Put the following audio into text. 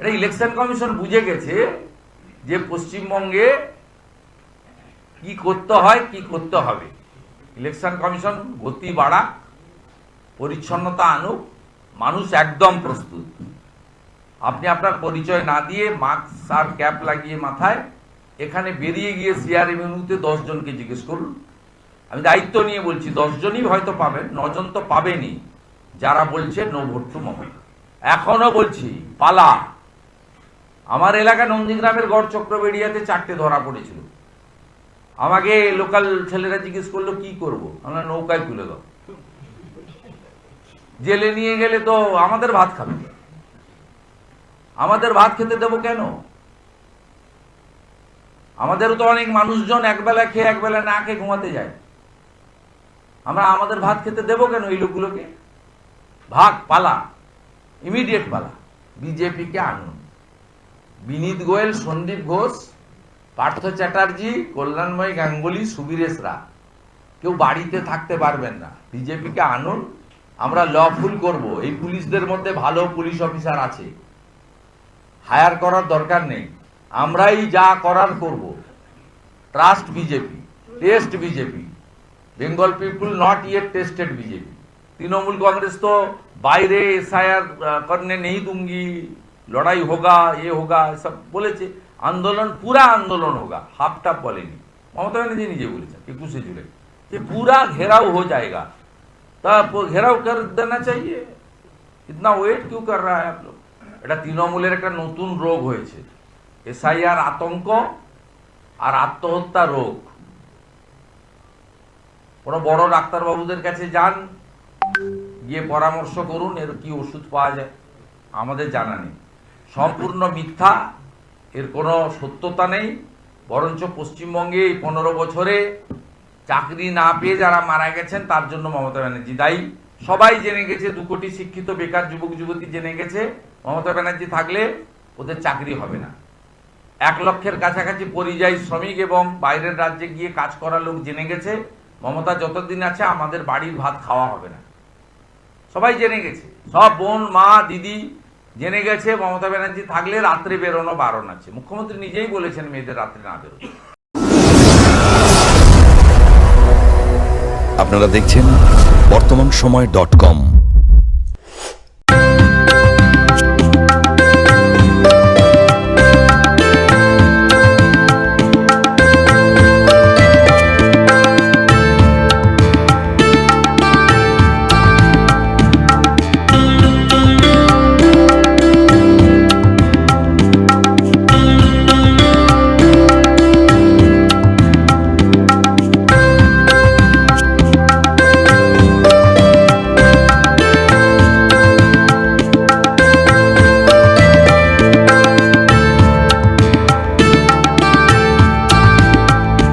এটা election commission বুঝে গেছে যে পশ্চিমবঙ্গে কি করতে হয় কি করতে হবে। ইলেকশন কমিশন গতি বাড়াক, পরিচ্ছন্নতা আনুক, মানুষ একদম প্রস্তুত। আপনি আপনার পরিচয় না দিয়ে মাস্ক আর ক্যাপ লাগিয়ে মাথায় এখানে বেরিয়ে গিয়ে সিআরএম এমনিতে 10 জনকে জিজ্ঞেস করুন। আমি দায়িত্ব নিয়ে বলছি 10 জনই হয়তো পাবেন, 9 জন তো পাবেনই যারা বলছে নো ভোট টু মমতা। এখনো বলছি পালা। আমার এলাকা নন্দীগ্রামের গড় চক্রবেড়িয়াতে 4টে ধরা পড়েছিল। আমাকে লোকাল ছেলেরা জিজ্ঞেস করলো কি করবো, আমরা নৌকায় তুলে দাও। জেলে নিয়ে গেলে তো আমাদের ভাত খাবে, আমাদের ভাত খেতে দেবো কেন? আমাদেরও তো অনেক মানুষজন একবেলা খেয়ে একবেলা না খেয়ে ঘুমাতে যায়। আমরা আমাদের ভাত খেতে দেবো কেন এই লোকগুলোকে? ভাগ, পালা, ইমিডিয়েট পালা। বিজেপিকে আনুন। বিনীত গোয়েল, সন্দীপ ঘোষ, পার্থ চ্যাটার্জি, কল্যাণময় গাঙ্গুলি, সুবীরেশরা কেউ বাড়িতে থাকতে পারবেন না। বিজেপিকে আনুন, আমরা লফুল করব। এই পুলিশদের মধ্যে ভালো পুলিশ অফিসার আছে, হায়ার করার দরকার নেই। আমরাই যা করার করব। Trust BJP, test BJP. Bengal people not yet tested BJP. Trinamool Congress तो বাইরে एसआईआर करने नहीं दूंगी, लड़ाई होगा, ये होगा, सब बोलेছে। आंदोलन पूरा आंदोलन होगा, हाफ टाप बोलेनी। ममता बनर्जी নিজে বলেছেন 21 जुलाई कि पूरा घेराव हो जाएगा। तब घेराव कर देना चाहिए। इतना वेट क्यों कर रहा है आप लोग? এটা তৃণমূলের একটা নতুন রোগ হয়েছে, এসআইআর আতঙ্ক আর আত্মহত্যা রোগ। বড় বড় ডাক্তারবাবুদের কাছে যান, গিয়ে পরামর্শ করুন এর কি ওষুধ পাওয়া যায়। আমাদের জানা নেই, সম্পূর্ণ মিথ্যা, এর কোনো সত্যতা নেই। বরঞ্চ পশ্চিমবঙ্গে এই 15 বছরে চাকরি না পেয়ে যারা মারা গেছেন তার জন্য মমতা ব্যানার্জি দায়ী। সবাই জেনে গেছে, 2 কোটি শিক্ষিত বেকার যুবক যুবতী জেনে গেছে মমতা ব্যানার্জি থাকলে ওদের চাকরি হবে না। 1 লক্ষের কাছাকাছি পরিযায়ী শ্রমিক এবং বাইরের রাজ্যে গিয়ে কাজ করা লোক জেনে গেছে মমতা যতদিন আছে আমাদের বাড়ির ভাত খাওয়া হবে না। সবাই জেনে গেছে, সব বোন মা দিদি জেনে গেছে মমতা ব্যানার্জি থাকলে রাত্রে বেরোনো বারণ আছে। মুখ্যমন্ত্রী নিজেই বলেছেন মেয়েদের রাত্রে না বেরোতে। আপনারা দেখছেন বর্তমানসময়.com।